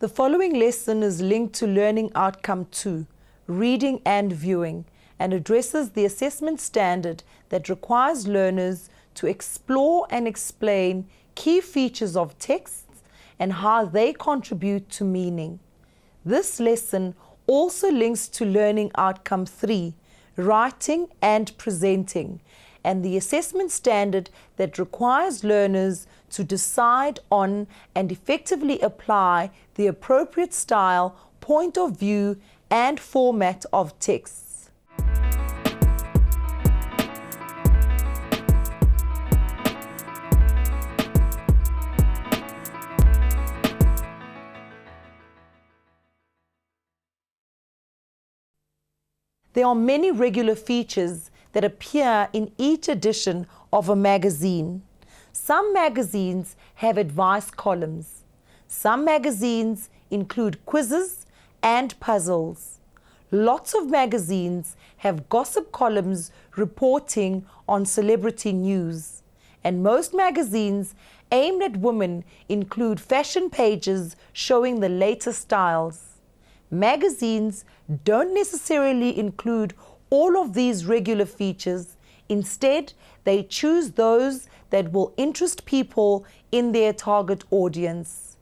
The following lesson is linked to Learning Outcome 2, Reading and Viewing, and addresses the assessment standard that requires learners to explore and explain key features of texts and how they contribute to meaning. This lesson also links to Learning Outcome 3, Writing and Presenting, and the assessment standard that requires learners to decide on and effectively apply the appropriate style, point of view, and format of texts. There are many regular features that appear in each edition of a magazine. Some magazines have advice columns. Some magazines include quizzes and puzzles. Lots of magazines have gossip columns reporting on celebrity news. And most magazines aimed at women include fashion pages showing the latest styles. Magazines don't necessarily include all of these regular features. Instead, they choose those that will interest people in their target audience.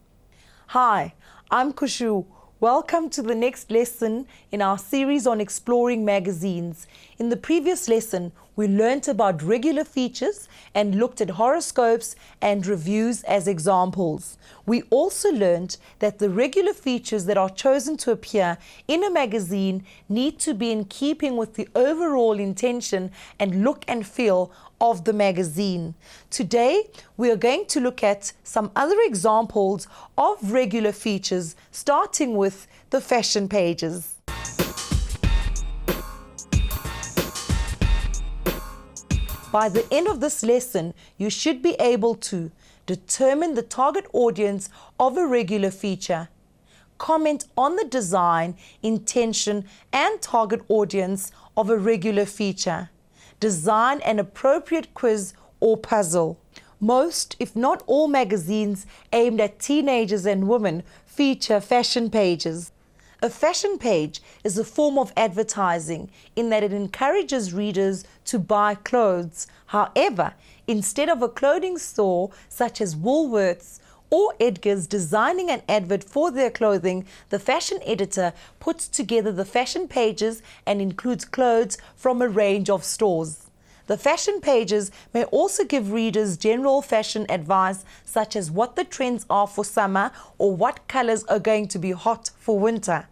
Hi, I'm Kushu. Welcome to the next lesson in our series on exploring magazines. In the previous lesson, we learnt about regular features and looked at horoscopes and reviews as examples. We also learnt that the regular features that are chosen to appear in a magazine need to be in keeping with the overall intention and look and feel of the magazine. Today, we are going to look at some other examples of regular features, starting with the fashion pages. By the end of this lesson, you should be able to determine the target audience of a regular feature, comment on the design, intention, and target audience of a regular feature, design an appropriate quiz or puzzle. Most, if not all, magazines aimed at teenagers and women feature fashion pages. A fashion page is a form of advertising in that it encourages readers to buy clothes. However, instead of a clothing store such as Woolworths or Edgar's designing an advert for their clothing, the fashion editor puts together the fashion pages and includes clothes from a range of stores. The fashion pages may also give readers general fashion advice, such as what the trends are for summer or what colors are going to be hot for winter.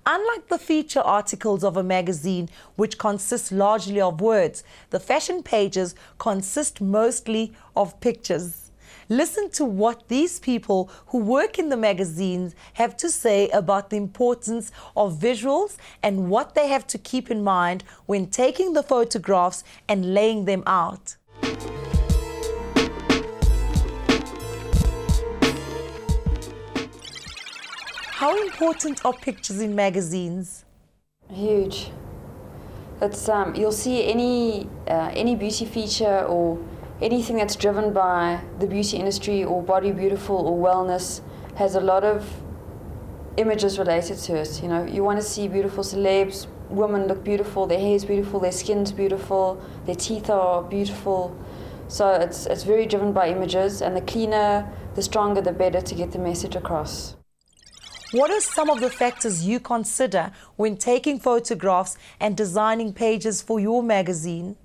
Unlike the feature articles of a magazine, which consist largely of words, the fashion pages consist mostly of pictures. Listen to what these people who work in the magazines have to say about the importance of visuals and what they have to keep in mind when taking the photographs and laying them out. How important are pictures in magazines? Huge. It's you'll see any beauty feature or anything that's driven by the beauty industry or body beautiful or wellness has a lot of images related to it. You know, you want to see beautiful celebs, women look beautiful, their hair's beautiful, their skin's beautiful, their teeth are beautiful. So it's very driven by images, and the cleaner, the stronger, the better to get the message across. What are some of the factors you consider when taking photographs and designing pages for your magazine?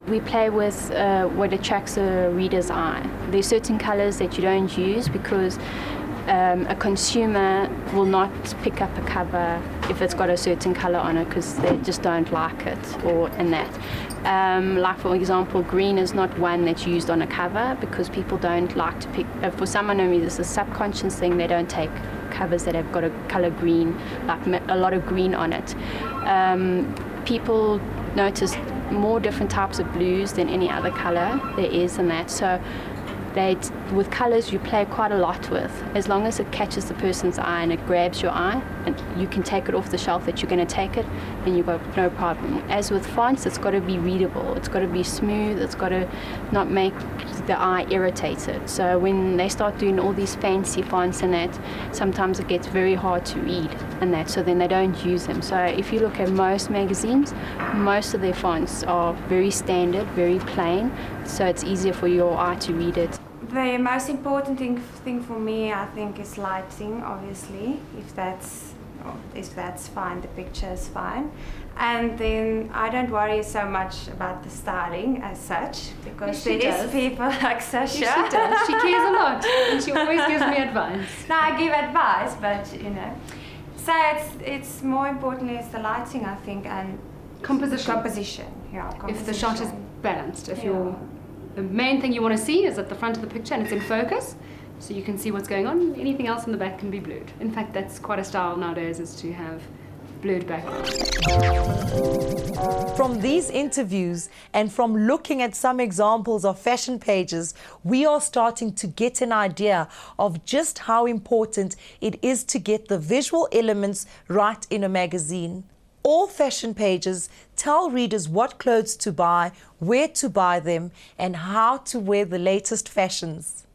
We play with what attracts a reader's eye. There's certain colors that you don't use because a consumer will not pick up a cover if it's got a certain color on it because they just don't like it like for example, green is not one that's used on a cover because people don't like to pick, for someone who is a subconscious thing, they don't take covers that have got a color green, like a lot of green on it. People notice more different types of blues than any other color there is in that. So with colors you play quite a lot with. As long as it catches the person's eye and it grabs your eye, and you can take it off the shelf that you're going to take it, then you've got no problem. As with fonts, it's got to be readable, it's got to be smooth, it's got to not make the eye irritated. So when they start doing all these fancy fonts and that, sometimes it gets very hard to read and that, so then they don't use them. So if you look at most magazines, most of their fonts are very standard, very plain, so it's easier for your eye to read it. The most important thing for me, I think, is lighting, obviously. If that's fine, the picture is fine. And then I don't worry so much about the styling as such, because there is people like Sasha. Yes, she does. She cares a lot, and she always gives me advice. No, I give advice, but you know. So it's more importantly it's the lighting, I think, and Composition. Composition. If the shot is balanced, the main thing you want to see is at the front of the picture and it's in focus, so you can see what's going on. Anything else in the back can be blurred. In fact, that's quite a style nowadays, is to have blurred background. From these interviews and from looking at some examples of fashion pages, we are starting to get an idea of just how important it is to get the visual elements right in a magazine. All fashion pages tell readers what clothes to buy, where to buy them, and how to wear the latest fashions.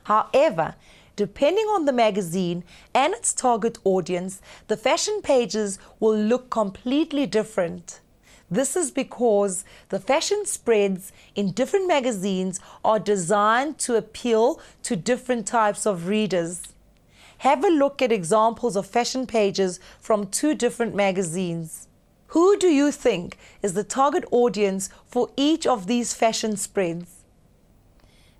However, depending on the magazine and its target audience, the fashion pages will look completely different. This is because the fashion spreads in different magazines are designed to appeal to different types of readers. Have a look at examples of fashion pages from two different magazines. Who do you think is the target audience for each of these fashion spreads?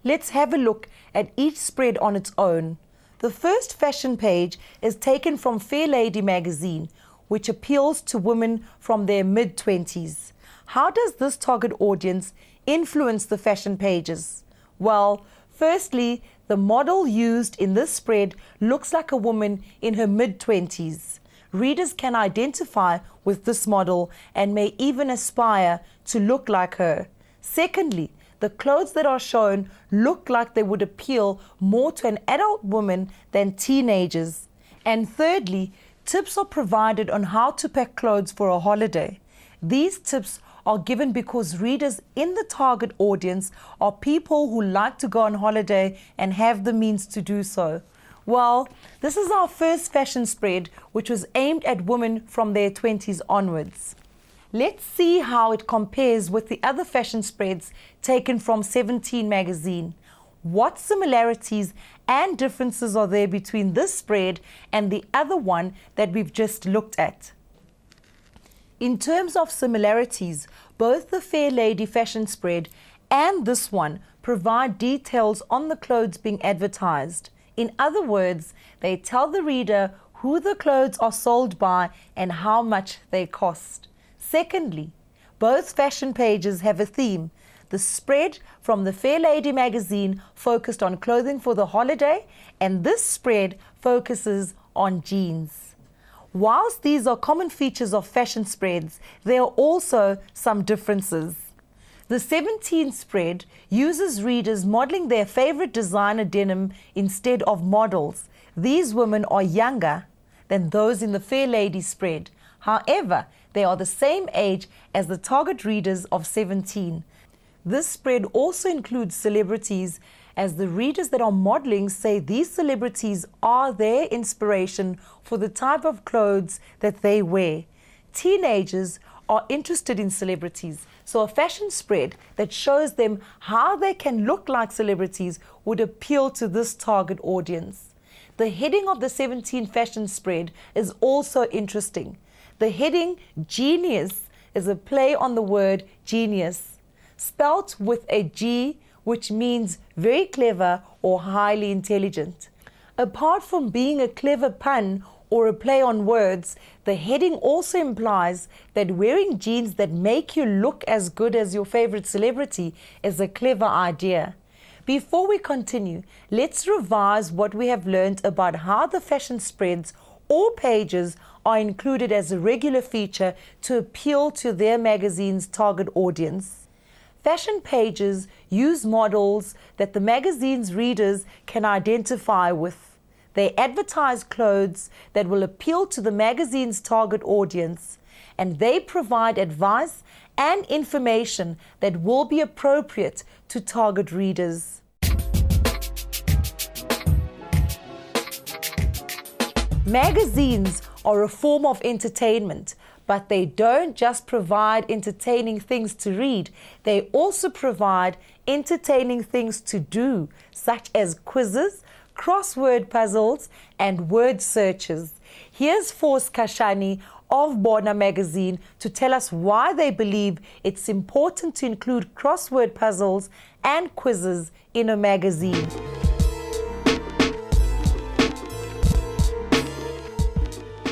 Let's have a look at each spread on its own. The first fashion page is taken from Fair Lady magazine, which appeals to women from their mid-20s. How does this target audience influence the fashion pages? Well, firstly, the model used in this spread looks like a woman in her mid-20s. Readers can identify with this model and may even aspire to look like her. Secondly, the clothes that are shown look like they would appeal more to an adult woman than teenagers. And thirdly, tips are provided on how to pack clothes for a holiday. These tips are given because readers in the target audience are people who like to go on holiday and have the means to do so. Well, this is our first fashion spread, which was aimed at women from their 20s onwards. Let's see how it compares with the other fashion spreads taken from 17 magazine. What similarities and differences are there between this spread and the other one that we've just looked at? In terms of similarities, both the Fair Lady fashion spread and this one provide details on the clothes being advertised. In other words, they tell the reader who the clothes are sold by and how much they cost. Secondly, both fashion pages have a theme. The spread from the Fair Lady magazine focused on clothing for the holiday, and this spread focuses on jeans. Whilst these are common features of fashion spreads, there are also some differences. The 17 spread uses readers modeling their favorite designer denim instead of models. These women are younger than those in the Fair Lady spread. However, they are the same age as the target readers of 17. This spread also includes celebrities, as the readers that are modeling say these celebrities are their inspiration for the type of clothes that they wear. Teenagers are interested in celebrities, so a fashion spread that shows them how they can look like celebrities would appeal to this target audience. The heading of the 17 fashion spread is also interesting. The heading Genius is a play on the word genius, spelt with a G, which means very clever or highly intelligent. Apart from being a clever pun or a play on words, the heading also implies that wearing jeans that make you look as good as your favorite celebrity is a clever idea. Before we continue, let's revise what we have learned about how the fashion spreads or pages are included as a regular feature to appeal to their magazine's target audience. Fashion pages use models that the magazine's readers can identify with. They advertise clothes that will appeal to the magazine's target audience. and they provide advice and information that will be appropriate to target readers. Magazines are a form of entertainment, but they don't just provide entertaining things to read, they also provide entertaining things to do, such as quizzes, crossword puzzles, and word searches. Here's Force Kashani of Bona Magazine to tell us why they believe it's important to include crossword puzzles and quizzes in a magazine.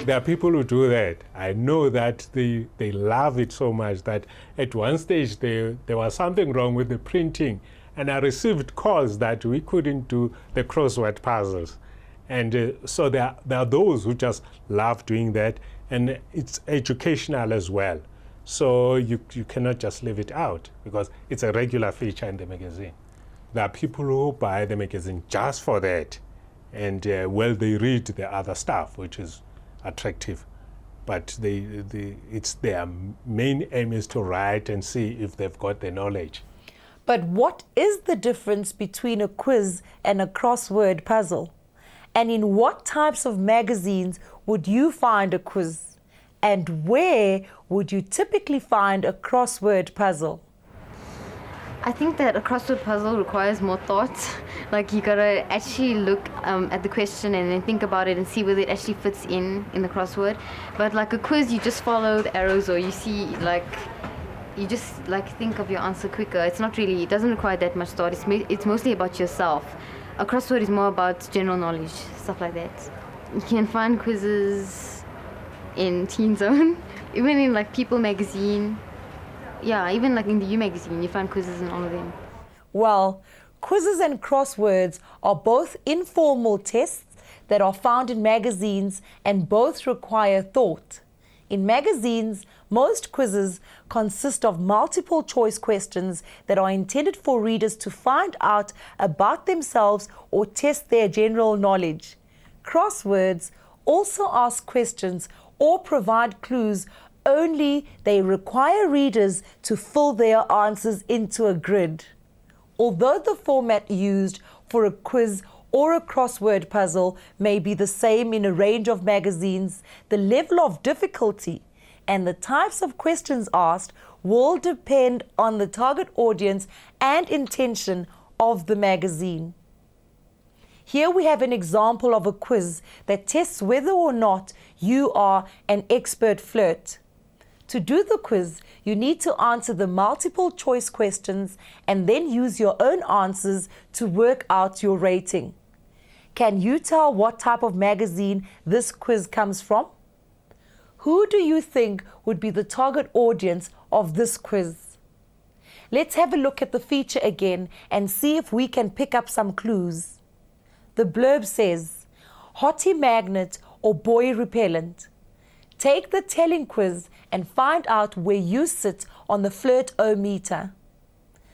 There are people who do that. I know that they love it so much that at one stage there was something wrong with the printing, and I received calls that we couldn't do the crossword puzzles. And so there are those who just love doing that, and it's educational as well. So you cannot just leave it out because it's a regular feature in the magazine. There are people who buy the magazine just for that, and they read the other stuff, which is attractive, but it's their main aim is to write and see if they've got the knowledge. But what is the difference between a quiz and a crossword puzzle? And in what types of magazines would you find a quiz? And where would you typically find a crossword puzzle? I think that a crossword puzzle requires more thought. Like, you gotta actually look at the question and then think about it and see whether it actually fits in the crossword. But like a quiz, you just follow the arrows, or you see, like, you just like think of your answer quicker. It's not really, it doesn't require that much thought. It's mostly about yourself. A crossword is more about general knowledge, stuff like that. You can find quizzes in Teen Zone, even in like People magazine. Yeah, even like in the U magazine, you find quizzes in all of them. Well, quizzes and crosswords are both informal tests that are found in magazines, and both require thought. In magazines, most quizzes consist of multiple choice questions that are intended for readers to find out about themselves or test their general knowledge. Crosswords also ask questions or provide clues, only they require readers to fill their answers into a grid. Although the format used for a quiz or a crossword puzzle may be the same in a range of magazines, the level of difficulty and the types of questions asked will depend on the target audience and intention of the magazine. Here we have an example of a quiz that tests whether or not you are an expert flirt. To do the quiz, you need to answer the multiple choice questions and then use your own answers to work out your rating. Can you tell what type of magazine this quiz comes from? Who do you think would be the target audience of this quiz? Let's have a look at the feature again and see if we can pick up some clues. The blurb says, hottie magnet or boy repellent. Take the telling quiz and find out where you sit on the flirt-o-meter.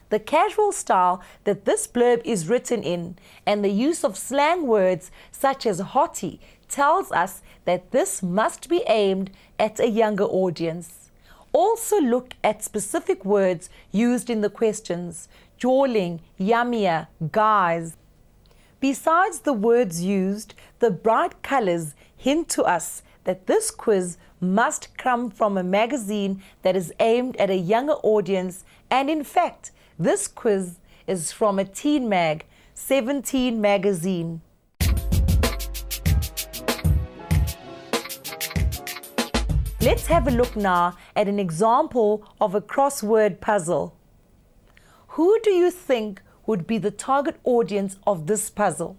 The casual style that this blurb is written in and the use of slang words such as hottie tells us that this must be aimed at a younger audience. Also look at specific words used in the questions: jawling, yummier, guys. Besides the words used, the bright colors hint to us that this quiz must come from a magazine that is aimed at a younger audience, and in fact, this quiz is from a teen mag, 17 magazine. Let's have a look now at an example of a crossword puzzle. Who do you think would be the target audience of this puzzle?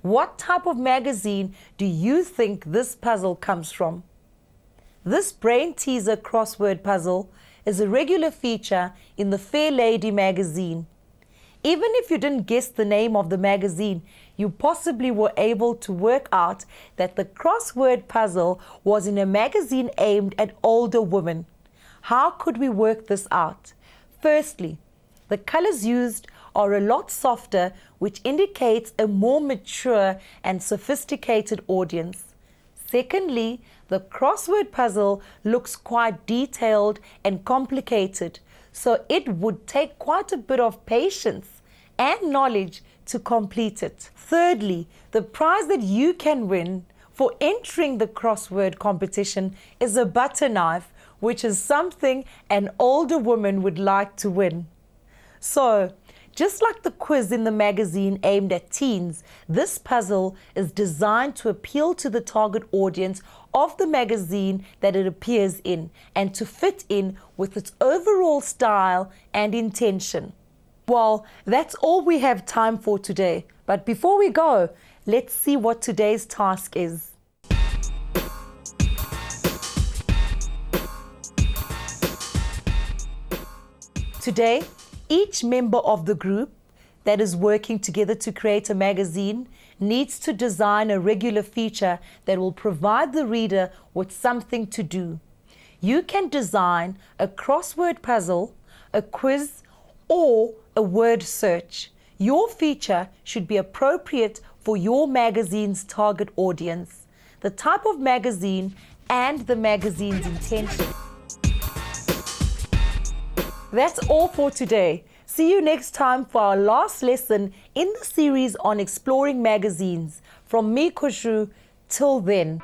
What type of magazine do you think this puzzle comes from? This brain teaser crossword puzzle is a regular feature in the Fair Lady magazine. Even if you didn't guess the name of the magazine, you possibly were able to work out that the crossword puzzle was in a magazine aimed at older women. How could we work this out? Firstly, the colors used are a lot softer, which indicates a more mature and sophisticated audience. Secondly, the crossword puzzle looks quite detailed and complicated, so it would take quite a bit of patience and knowledge to complete it. Thirdly, the prize that you can win for entering the crossword competition is a butter knife, which is something an older woman would like to win. So, just like the quiz in the magazine aimed at teens, this puzzle is designed to appeal to the target audience of the magazine that it appears in and to fit in with its overall style and intention. Well, that's all we have time for today. But before we go, let's see what today's task is. Today, each member of the group that is working together to create a magazine needs to design a regular feature that will provide the reader with something to do. You can design a crossword puzzle, a quiz, or a word search. Your feature should be appropriate for your magazine's target audience, the type of magazine, and the magazine's intention. That's all for today. See you next time for our last lesson in the series on exploring magazines. From me, Khushu, till then.